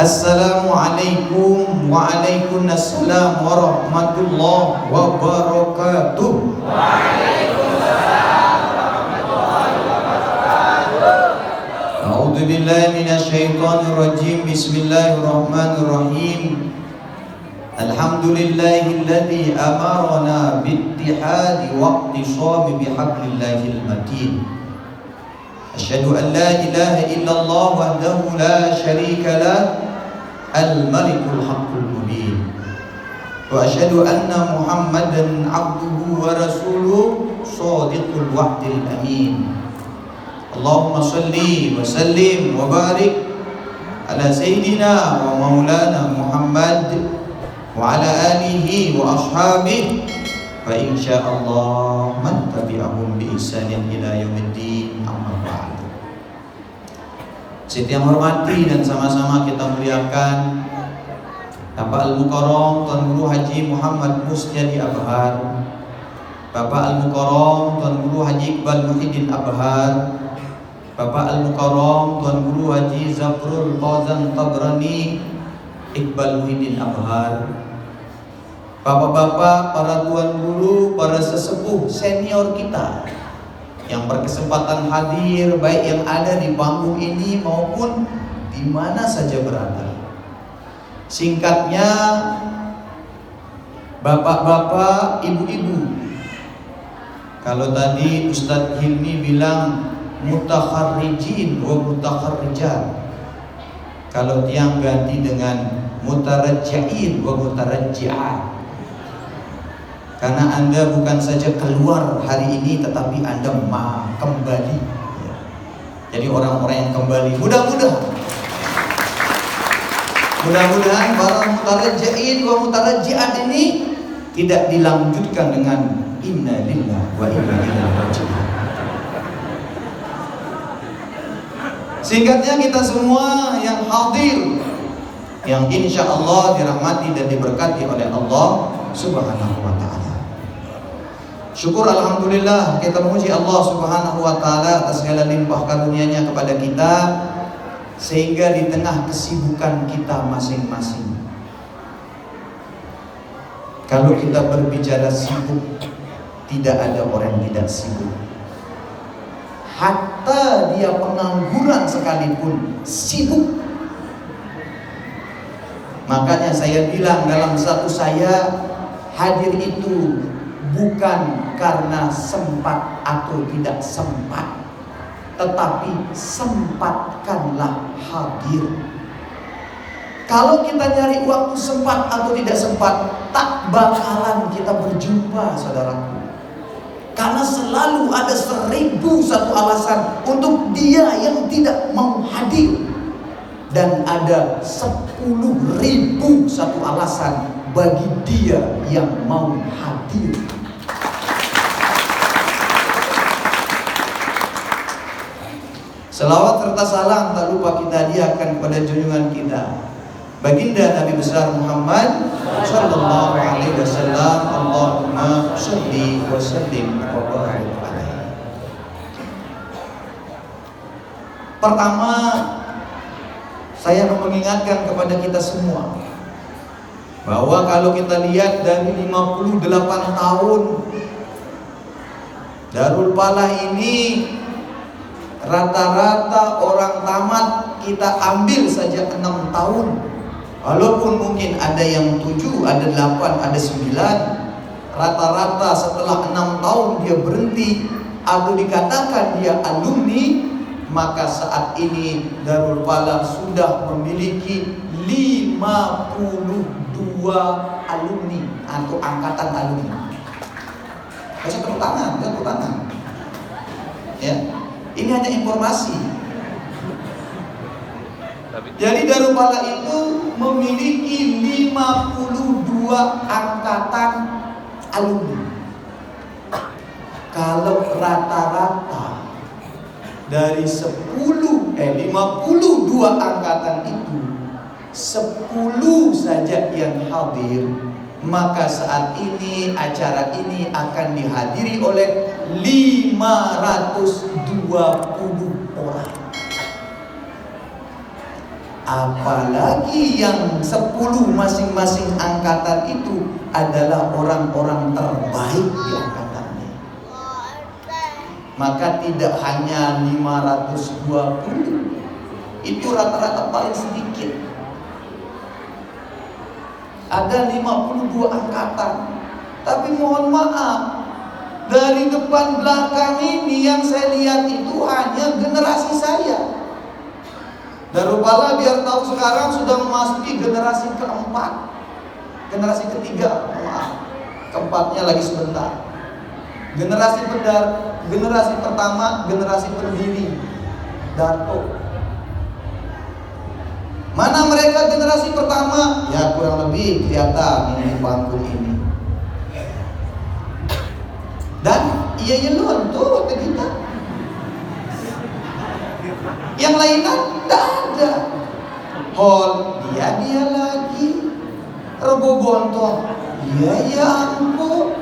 Assalamualaikum waalaikumsalam warahmatullahi wabarakatuh. Waalaikumsalam warahmatullahi wabarakatuh. A'udzu billahi minasy syaithanir rajim. Bismillahirrahmanirrahim. Alhamdulillahilladzi amarna biittihadi waqtisami bihablillahil matin. Asyhadu an la ilaha illallah wahdahu la syarika lah al-malikul haqqul mubin. Wa asyhadu anna Muhammadan abduhu wa rasuluh shadiqul wa'dil amin. Allahumma shalli wa sallim wa barik ala sayyidina wa maulana Muhammad wa ala alihi wa ashabihi wa insyaallah man tabi'ahum bi ihsanin ila yaumiddin. Amma ba'd. Yang hormati dan sama-sama kita muliakan Bapak Al-Mukarram Tuan Guru Haji Muhammad Mustiadi Abhar, Bapak Al-Mukarram Tuan Guru Haji Iqbal Muhyiddin Abhar, Bapak Al-Mukarram Tuan Guru Haji Zabrul Fauzan Tabrani Iqbal Muhyiddin Abhar, bapak-bapak, para tuan guru, para sesepuh senior kita yang berkesempatan hadir, baik yang ada di panggung ini maupun di mana saja berada. Singkatnya, bapak-bapak, ibu-ibu, kalau tadi Ustadz Hilmi bilang mutakharrijin wa mutakharrijat, kalau tiang ganti dengan mutarajjain wa mutarajjiat, karena Anda bukan saja keluar hari ini, tetapi Anda kembali. Jadi orang-orang yang kembali, mudah-mudahan para mutarajjain wa mutarajjiat ini tidak dilanjutkan dengan inna lillahi wa inna ilaihi raji'un. Singkatnya, kita semua yang hadir, yang insya Allah dirahmati dan diberkati oleh Allah Subhanahu wa ta'ala. Syukur alhamdulillah, kita memuji Allah Subhanahu wa ta'ala atas segala limpah karunia-Nya kepada kita, sehingga di tengah kesibukan kita masing-masing, kalau kita berbicara sibuk, tidak ada orang yang tidak sibuk. Hatta dia pengangguran sekalipun sibuk. Makanya saya bilang dalam satu saya, hadir itu bukan karena sempat atau tidak sempat, tetapi sempatkanlah hadir. Kalau kita nyari waktu sempat atau tidak sempat, tak bakalan kita berjumpa, saudaraku. Karena selalu ada 1001 alasan untuk dia yang tidak mau hadir, dan ada 10.001 alasan bagi dia yang mau hadir. Selawat serta salam tak lupa kita hadiahkan kepada junjungan kita, Baginda Nabi besar Muhammad sallallahu alaihi wasallam. Allahumma shalli wa sallim wa barik alaihi. Pertama, saya mau mengingatkan kepada kita semua bahwa kalau kita lihat dari 58 tahun Darul Falah ini, rata-rata orang tamat kita ambil saja 6 tahun. Walaupun mungkin ada yang 7, ada 8, ada 9, rata-rata setelah 6 tahun dia berhenti atau dikatakan dia alumni, maka saat ini Darul Falah sudah memiliki 52 alumni atau angkatan alumni. Bisa tepuk tangan, tepuk tangan. Ya. Ini hanya informasi. Jadi Darul Falah itu memiliki 52 angkatan alumni. Kalau rata-rata dari 52 angkatan itu 10 saja yang hadir, maka saat ini acara ini akan dihadiri oleh 520 orang. Apalagi yang 10 masing-masing angkatan itu adalah orang-orang terbaik di angkatannya. Maka tidak hanya 520, itu rata-rata paling sedikit. Ada 52 angkatan. Tapi mohon maaf, dari depan belakang ini yang saya lihat itu hanya generasi saya. Darupala biar tahu sekarang sudah memasuki generasi keempat, generasi ketiga, maaf, keempatnya lagi sebentar. Generasi pertama, generasi pendiri, Dato. Mana mereka generasi pertama? Ya kurang lebih kelihatan ini di panggung ini. Dan iya yelon tuh waktu kita. Yang lainnya tidak ada. Hol dia lagi. Rebo Bontong, ya ampun.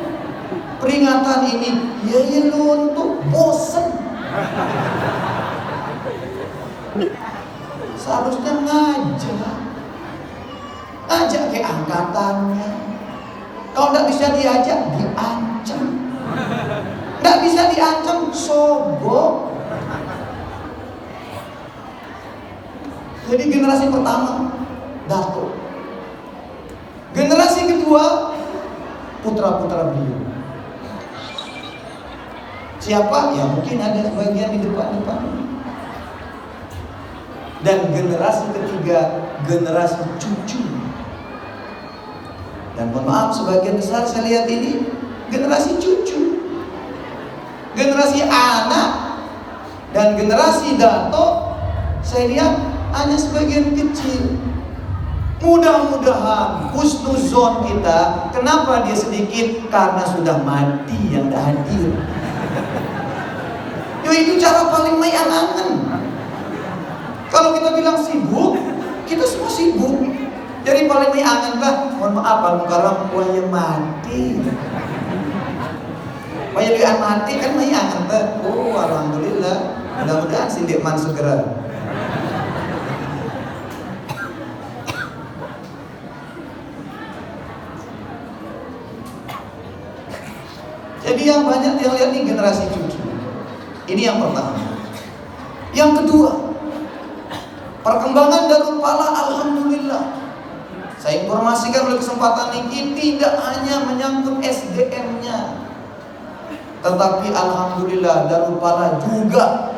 Peringatan ini, ya luntur, bosen. Seharusnya ngajak ke angkatannya. Kalau tidak bisa diajak, diancam. Tidak bisa diancam, sogok. Jadi generasi pertama, Dato. Generasi kedua, putra-putra beliau. Siapa? Ya mungkin ada sebagian di depan-depan. Dan generasi ketiga, generasi cucu. Dan mohon maaf, sebagian besar saya lihat ini generasi cucu, generasi anak, dan generasi Dato. Saya lihat hanya sebagian kecil. Mudah-mudahan husnuzon kita. Kenapa dia sedikit? Karena sudah mati yang tidak hadir. Yo, itu cara paling mayangangan. Kalau kita bilang sibuk, kita semua sibuk. Jadi paling mayangan lah. Mohon maaf, Al-Mukarram waya mati. Waya lian mati kan mayangan lah. Oh, alhamdulillah. Mudah-mudahan Sindirman segera. Jadi yang banyak yang lihat nih generasi cucu. Ini yang pertama. Yang kedua, perkembangan Darupala alhamdulillah. Saya informasikan oleh kesempatan ini tidak hanya menyangkut SDM-nya, tetapi alhamdulillah Darupala juga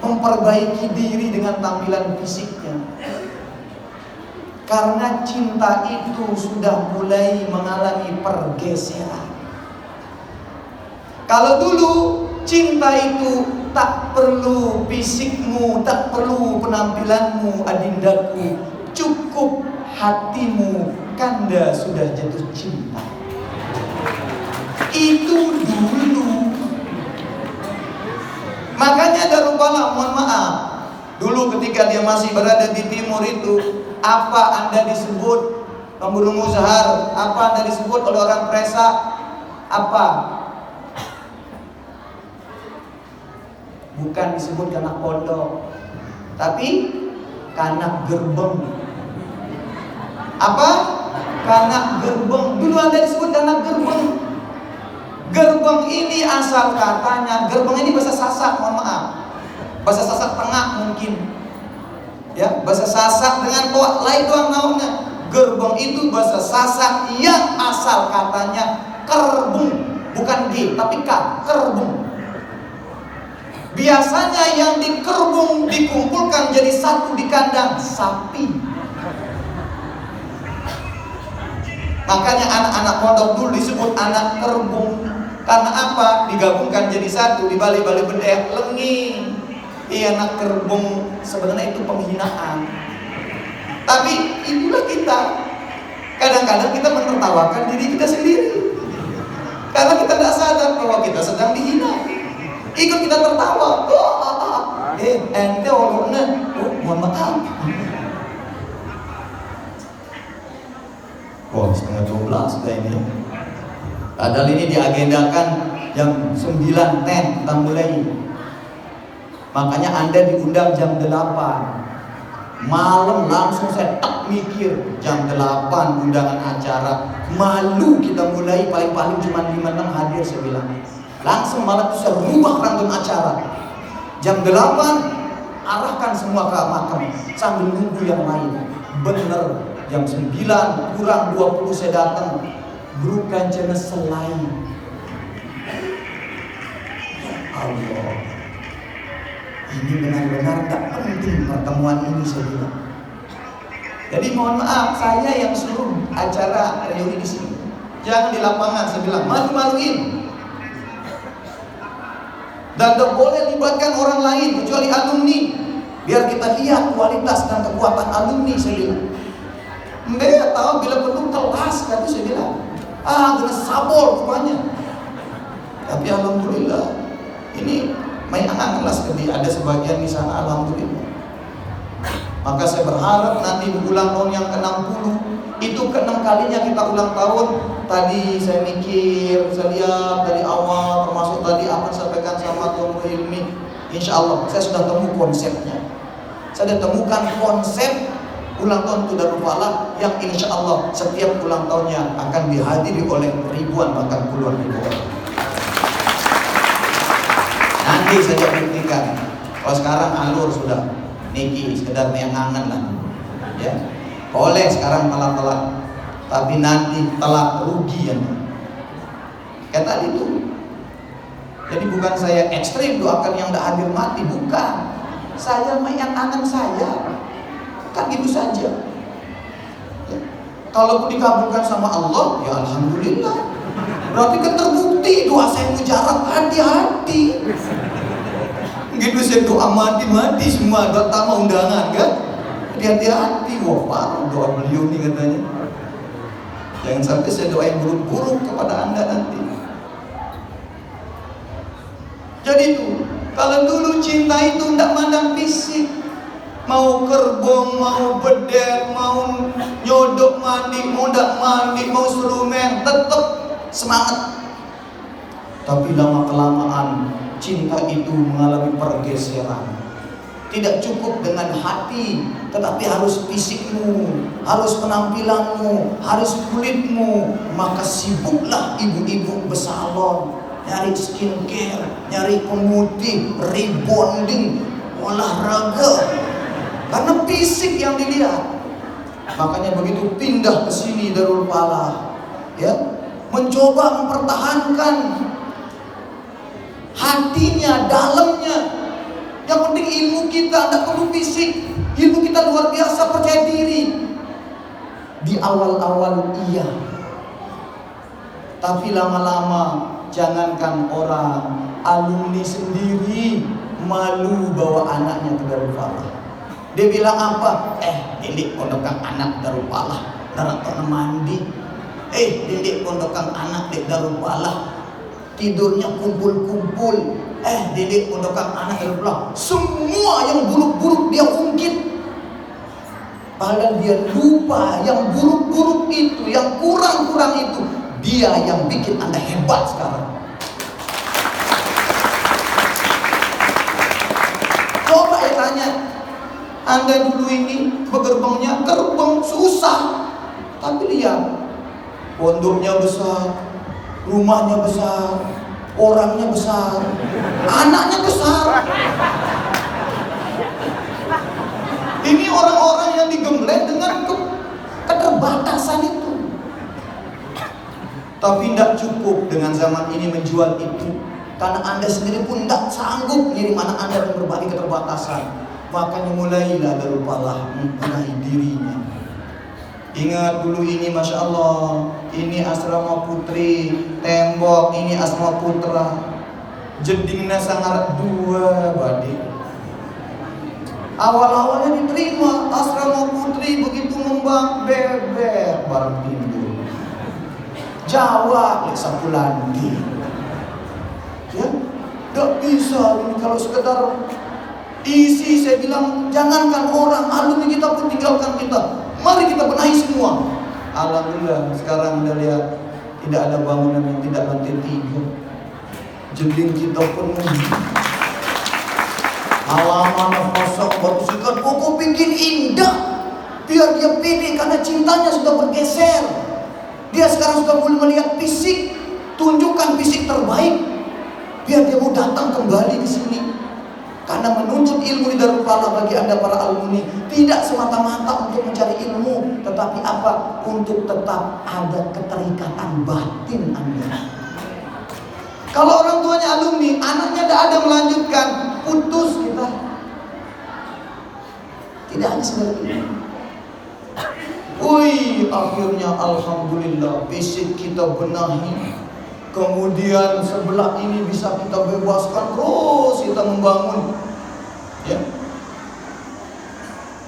memperbaiki diri dengan tampilan fisiknya. Karena cinta itu sudah mulai mengalami pergeseran. Kalau dulu cinta itu tak perlu fisikmu, tak perlu penampilanmu, adindaku, cukup hatimu, kanda sudah jatuh cinta. Itu dulu. Makanya Darupala, mohon maaf, dulu ketika dia masih berada di timur itu, apa Anda disebut pembunuh muzahar? Apa Anda disebut oleh orang Presa? Apa? Bukan disebut kanak pondok, tapi kanak gerbeng. Apa? Kanak gerbeng. Dulu Anda disebut kanak gerbeng. Gerbeng ini asal katanya, gerbeng ini bahasa Sasak, mohon maaf, bahasa Sasak Tengah mungkin. Ya, bahasa Sasak dengan toak lain doang naunnya. Gerbeng itu bahasa Sasak yang asal katanya kerbung, bukan G tapi K, kerbung. Biasanya yang dikerbung dikumpulkan jadi satu di kandang sapi. Makanya anak-anak pondok dulu disebut anak kerbung. Karena apa? Digabungkan jadi satu di balik-balik bendera lengi. Iya, anak kerbung, sebenarnya itu penghinaan. Tapi itulah kita. Kadang-kadang kita menertawakan diri kita sendiri. Karena kita tidak sadar bahwa kita sedang dihina. Ikut kita tertawa. Ente orangnya, mohon maaf. Oh, 11:30 sudah ini. Padahal ini diagendakan jam 9.10 kita mulai. Makanya Anda diundang jam 8 malam, langsung saya mikir jam 8 undangan acara. Malu kita mulai, paling-paling cuma 5-6 hadir, saya bilang. Langsung malam itu saya rubah rangkaian acara. Jam 8 arahkan semua ke makam sambil nunggu yang lain. Bener, jam 9 kurang 20 saya datang. Grup kancana selain. Ya Allah, ini benar-benar tak penting pertemuan ini, saya bilang. Jadi mohon maaf, saya yang suruh acara reuni di sini. Jangan di lapangan, saya bilang, malu-maluin. Dan tidak boleh libatkan orang lain kecuali alumni. Biar kita lihat kualitas dan kekuatan alumni, saya bilang. Mereka tahu bila perlu kelas, kata saya bilang. Kena sabol rupanya. Tapi alhamdulillah, ini main angan-angan sekali. Ada sebagian di sana, alhamdulillah. Maka saya berharap nanti di ulang tahun yang ke-60, itu ke-6 kalinya kita ulang tahun. Tadi saya mikir, saya lihat dari awal, termasuk tadi apa yang disampaikan sama Tuan Hilmi. Insya Allah saya sudah temu konsepnya. Saya sudah temukan konsep ulang tahun itu Darul Falah yang insya Allah setiap ulang tahunnya akan dihadiri oleh ribuan bahkan puluhan ribu orang. Nanti saja buktikan. Kalau sekarang alur sudah niki sekedar neangan lah, ya. Boleh sekarang telat-telat, tapi nanti telat rugi ya. Kayak tadi itu. Jadi bukan saya ekstrim doakan yang tidak hadir mati, bukan. Saya meyangangan saya. Kan gitu saja ya. Kalau dikabulkan sama Allah, ya alhamdulillah. Berarti kan terbukti doa saya mujarab, hati-hati. Gitu saya doa mati-mati semua, doa tamu undangan kan. Hati-hati, wah parah doa beliau nih katanya. Jangan sampai saya doa yang buruk-buruk kepada Anda nanti. Jadi itu, kalau dulu cinta itu tidak mandang fisik. Mau kerbong, mau bedek, mau nyodok mandi, mau ndak mandi, mau serumen, tetap semangat. Tapi lama-kelamaan cinta itu mengalami pergeseran. Tidak cukup dengan hati, tetapi harus fisikmu, harus penampilanmu, harus kulitmu. Maka sibuklah ibu-ibu bersalon, nyari skincare, nyari pemutih, rebonding, olahraga. Karena fisik yang dilihat. Makanya begitu pindah ke sini Darul Falah, ya, mencoba mempertahankan hatinya, dalamnya. Yang penting ilmu kita, tidak perlu fisik. Ilmu kita luar biasa, percaya diri. Di awal-awal iya, tapi lama-lama jangankan orang, alumni sendiri malu bawa anaknya ke Darul Falah. Dia bilang apa? Didik pondokan anak Darul Falah, darah mandi. Didik pondokan anak di Darul Falah, tidurnya kumpul-kumpul. Didik pondokan anak Darul Falah, semua yang buruk-buruk dia ungkit. Padahal dia lupa yang buruk-buruk itu, yang kurang-kurang itu, dia yang bikin Anda hebat sekarang. Coba ya tanya, Anda dulu ini bergerbangnya gerbang susah, tapi lihat pondoknya besar, rumahnya besar, orangnya besar, anaknya besar. Ini orang-orang yang digembleng dengan keterbatasan itu. Tapi tidak cukup dengan zaman ini menjual itu, karena Anda sendiri pun tidak sanggup ngirim anak Anda dengan berbagai keterbatasan. Makanya mulailah Darul Falah membenahi dirinya. Ingat dulu ini Masya Allah, ini asrama putri, tembok ini asrama putra, jedingnya sangat dua badik. Awal-awalnya diterima asrama putri, begitu ngembang beber barang pindu Jawa sapu lagi. Ya, gak bisa ini kalau sekedar isi. Saya bilang jangankan orang, alumni kita pun tinggalkan kita. Mari kita benahi semua. Alhamdulillah sekarang Anda lihat tidak ada bangunan yang tidak lantai 3. Jeding kita pun Halaman kosong baru sikat buku bikin indah. Biar dia pede karena cintanya sudah bergeser. Dia sekarang sudah mulai melihat fisik, tunjukkan fisik terbaik. Biar dia mau datang kembali di sini. Karena menuntut ilmu di Darul Falah bagi Anda para alumni tidak semata-mata untuk mencari ilmu, tetapi apa? Untuk tetap ada keterikatan batin Anda. Kalau orang tuanya alumni, anaknya tidak ada melanjutkan, putus kita. Tidak hanya seperti itu. Wih, akhirnya alhamdulillah fisik kita benahi. Kemudian sebelah ini bisa kita bebaskan, terus kita membangun, ya.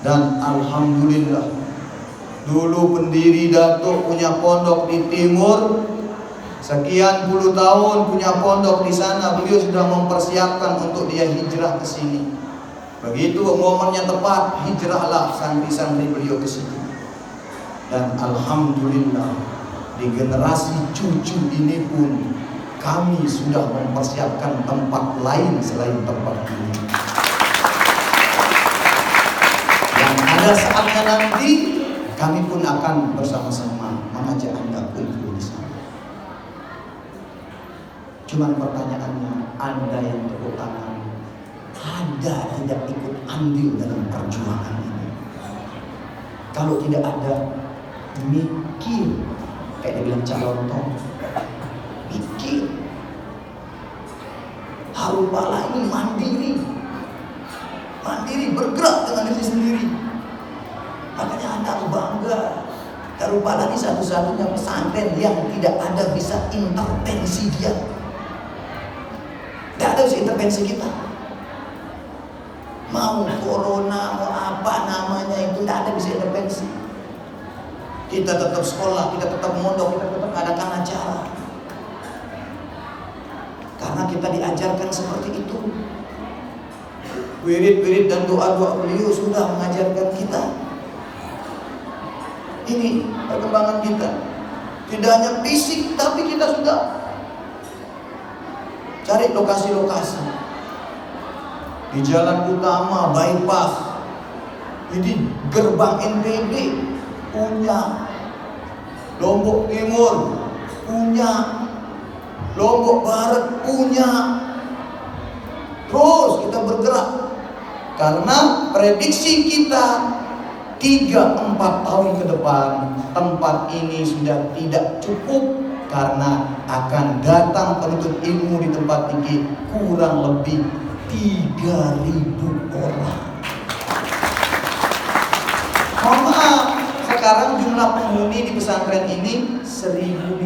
Dan alhamdulillah, dulu pendiri Datuk punya pondok di timur, sekian puluh tahun punya pondok di sana. Beliau sudah mempersiapkan untuk dia hijrah ke sini. Begitu momennya tepat, hijrahlah santri-santri beliau ke sini. Dan alhamdulillah, di generasi cucu ini pun kami sudah mempersiapkan tempat lain selain tempat ini. Dan ada saatnya nanti kami pun akan bersama-sama mengajak Anda kumpul di sana. Cuman pertanyaannya, Anda yang tepuk tangan, ada tidak ikut andil dalam perjuangan ini? Kalau tidak ada, mikir. Kayak dia bilang calon tong, pikir. Darul Falah ini mandiri bergerak dengan diri sendiri. Makanya Anda harus bangga. Darul Falah ini satu-satunya pesantren yang tidak ada bisa intervensi dia. Tidak ada bisa intervensi kita. Mau corona, mau apa namanya itu, tidak ada bisa intervensi. Kita tetap sekolah, kita tetap mondok, kita tetap adakan acara. Karena kita diajarkan seperti itu. Wirid-wirid dan doa-doa beliau sudah mengajarkan kita. Ini perkembangan kita. Tidak hanya fisik, tapi kita sudah cari lokasi-lokasi. Di jalan utama, bypass. Jadi gerbang NTB punya, Lombok Timur punya, Lombok Barat punya. Terus kita bergerak karena prediksi kita 3-4 tahun ke depan tempat ini sudah tidak cukup, karena akan datang penuntut ilmu di tempat ini kurang lebih 3.000 orang. Mohon maaf, sekarang jumlah penghuni di pesantren ini 1.500.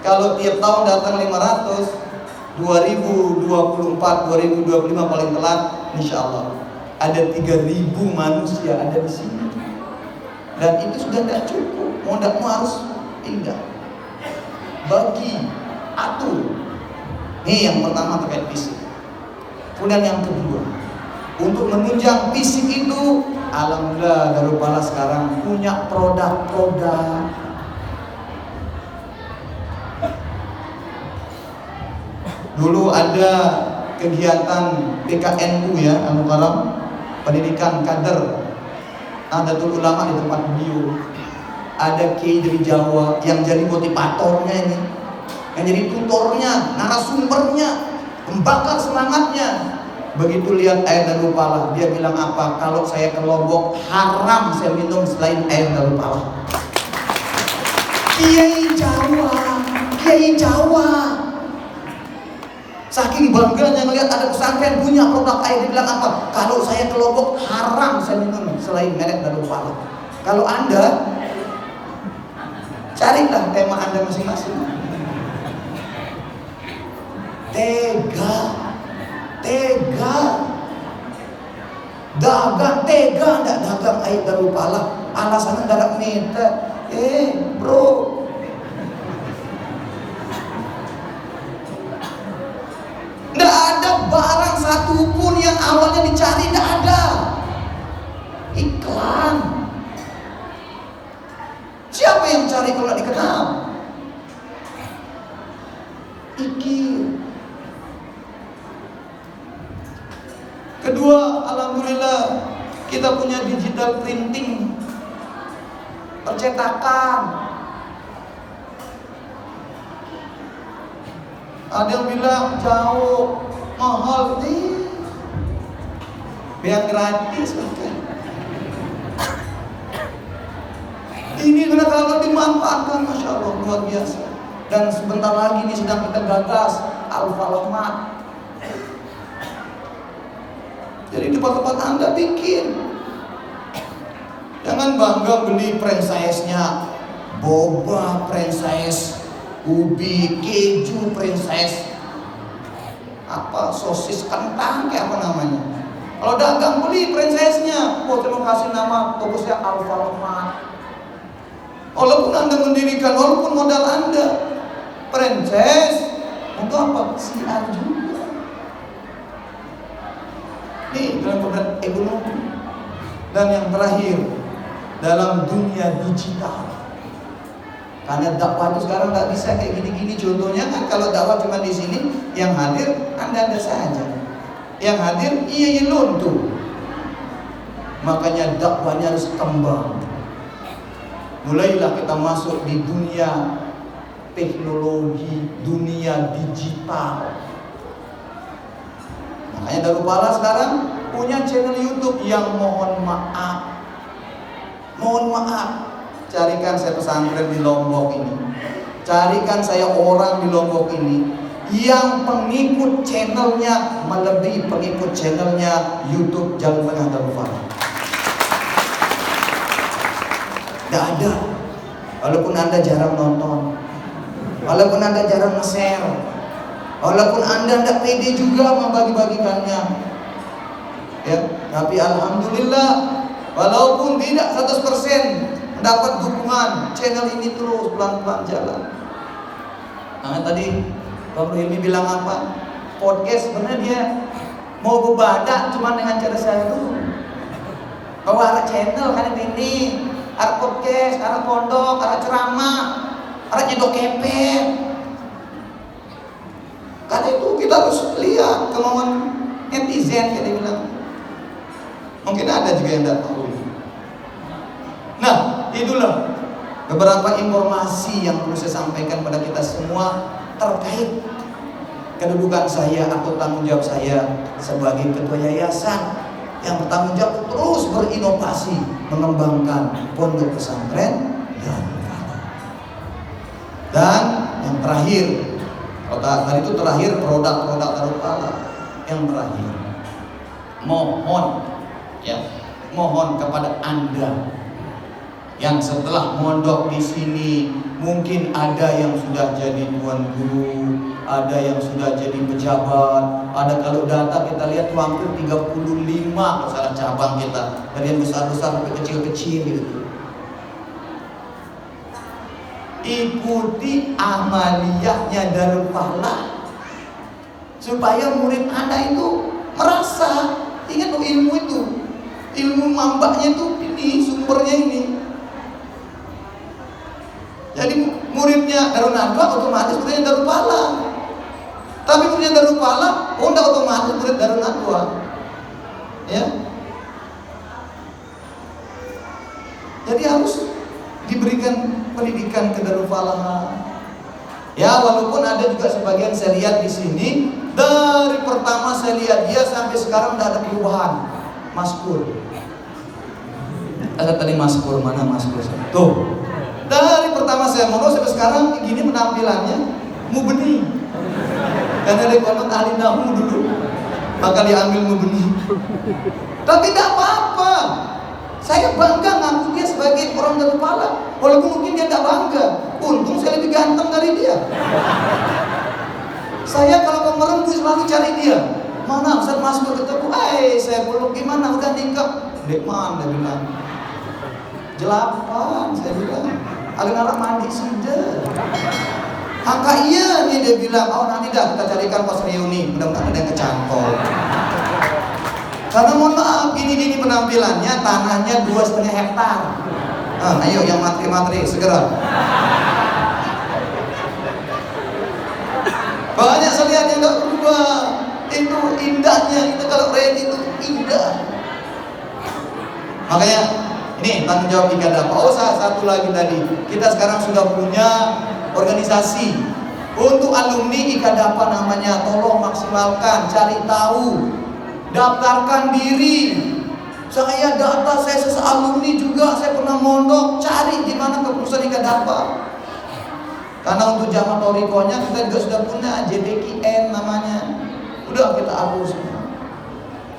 Kalau tiap tahun datang 500, 2024, 2025 paling telat, insya Allah ada 3.000 manusia ada di sini. Dan itu sudah tidak cukup, mau tidak mau harus pindah. Bagi, atur. Ini yang pertama terkait fisik. Kemudian yang kedua, untuk menunjang fisik itu, alhamdulillah Darul Falah sekarang punya produk-produk. Dulu ada kegiatan PKNU ya, Al-Mukarram, pendidikan kader Nahdlatul Ulama di tempat beliau. Ada kiai dari Jawa yang jadi motivatornya ini, yang jadi tutornya, narasumbernya, membakar semangatnya. Begitu lihat air Darul Falah, dia bilang apa? Kalau saya ke Lombok, haram saya minum selain air Darul Falah. Kiai Jawa, saking bangganya melihat ada pesantren punya produk air, dia bilang apa? Kalau saya ke Lombok, haram saya minum selain merek Darul Falah. Kalau Anda, carilah tema Anda masing-masing. Tega, dagang tega, enggak dagang air Darul Falah, alasannya dagang meter. Bro, enggak ada barang satupun yang awalnya dicari, enggak ada. Iklan. Siapa yang cari kalau enggak dikenal? alhamdulillah kita punya digital printing, percetakan. Ada yang bilang jauh, mahal nih, biar gratis kan. Ini kalau dimanfaatkan, masya Allah luar biasa. Dan sebentar lagi ini sedang kita gagas Al-Falahmat. Jadi di tempat-tempat Anda bikin. Jangan bangga beli franchise-nya, boba franchise, ubi, keju franchise, apa sosis kentang kayak apa namanya. Kalau dagang beli franchise-nya. Oh, terima kasih, nama toko-nya Al-Falahmat. Walaupun Anda mendirikan, walaupun modal Anda franchise, untuk apa? Siar juga. Ini dalam produk ekonomi. Dan yang terakhir, dalam dunia digital. Karena dakwah itu sekarang nggak bisa kayak gini-gini. Contohnya kan kalau dakwah cuma di sini, yang hadir Anda saja. Yang hadir iya luntur. Makanya dakwahnya harus kembang. Mulailah kita masuk di dunia teknologi, dunia digital. Makanya Darupala sekarang punya channel YouTube yang mohon maaf, carikan saya pesantren di Lombok ini, carikan saya orang di Lombok ini yang pengikut channelnya melebihi pengikut channelnya YouTube Jalan Tengah Darupala. Gak ada. Walaupun Anda jarang nonton, walaupun Anda jarang nge-share, walaupun Anda tidak pede juga membagi-bagikannya, ya, tapi alhamdulillah, walaupun tidak 100% mendapat dukungan, channel ini terus pelan-pelan jalan. Nah, tadi Bang Hilmi bilang apa? Podcast sebenarnya dia mau bebadak cuma dengan cara saya tuh bahwa ada channel kan ini, ada podcast, ada pondok, ada ceramah, ada nyedok kepet. Karena itu kita harus lihat kemauan netizen, kayak dia bilang. Mungkin ada juga yang tidak tahu. Nah, itulah beberapa informasi yang perlu saya sampaikan pada kita semua terkait kedudukan saya atau tanggung jawab saya sebagai ketua yayasan yang bertanggung jawab terus berinovasi mengembangkan pondok pesantren Darupala. Dan yang terakhir, tadi itu terakhir produk-produk Darupala. Yang terakhir, mohon kepada Anda yang setelah mondok di sini, mungkin ada yang sudah jadi tuan guru, ada yang sudah jadi pejabat, ada kalau data kita lihat tuh hampir 35 salah cabang kita, dari yang besar-besar sampai kecil-kecil gitu. Ikuti amaliyahnya Darupala supaya murid Anda itu merasa, ingat tuh ilmu itu, ilmu mambaknya itu ini, sumbernya ini. Jadi muridnya Darun Nadwa otomatis muridnya Darupala. Tapi muridnya Darupala, tidak otomatis murid Darun Nadwa. Ya. Jadi harus diberikan pendidikan ke Darupala. Ya, walaupun ada juga sebagian saya lihat di sini, dari pertama saya lihat dia sampai sekarang tidak ada perubahan. Maskur. Ada tadi Maskur, mana Maskur? Tuh. Dari pertama saya mondok sampai sekarang gini penampilannya mubeni. Karena ada konon ahli nahu dulu, maka diambil mubeni. Tapi tidak apa-apa. Saya bangga ngaku dia sebagai orang Darupala. Walaupun mungkin dia tidak bangga. Untung saya lebih ganteng dari dia. Saya kalau mau merembus selalu cari dia. Mana Ustaz Maskur ketemu? Saya peluk gimana? Udah nikah? Dek mana dia bilang? Jelapan, saya bilang. Agak mandi sudah. Angka iya nih dia bilang. Oh nanti dah kita carikan pas reuni. Mudah-mudahan ada yang kecantol. Karena mohon maaf, gini-gini penampilannya, tanahnya 2,5 hektar. Ayo yang matri-matri segera. Banyak saya lihat yang gak berubah. Itu indahnya, itu kalau ready itu indah. Makanya ini tanggung jawab Ikadapa. Oh, satu lagi tadi, kita sekarang sudah punya organisasi untuk alumni Ikadapa namanya. Tolong maksimalkan, cari tahu, daftarkan diri. Saya data, saya alumni juga, saya pernah mondok. Cari di mana kepengurusan Ikadapa. Karena untuk jamaah torikonya kita juga sudah punya JTKN namanya. Udah kita hapus.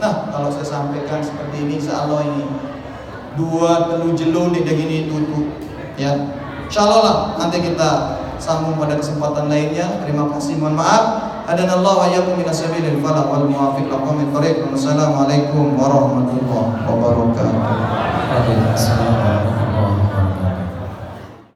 Nah, kalau saya sampaikan seperti ini, insya Allah ini 2 telu jelo di gini tutup ya. Insyaallah lah nanti kita sambung pada kesempatan lainnya. Terima kasih, mohon maaf. Adanallahu wa iyyakum minas sabilil falaq wal muwafiq laqomit thoriq. Wassalamualaikum warahmatullahi wabarakatuh.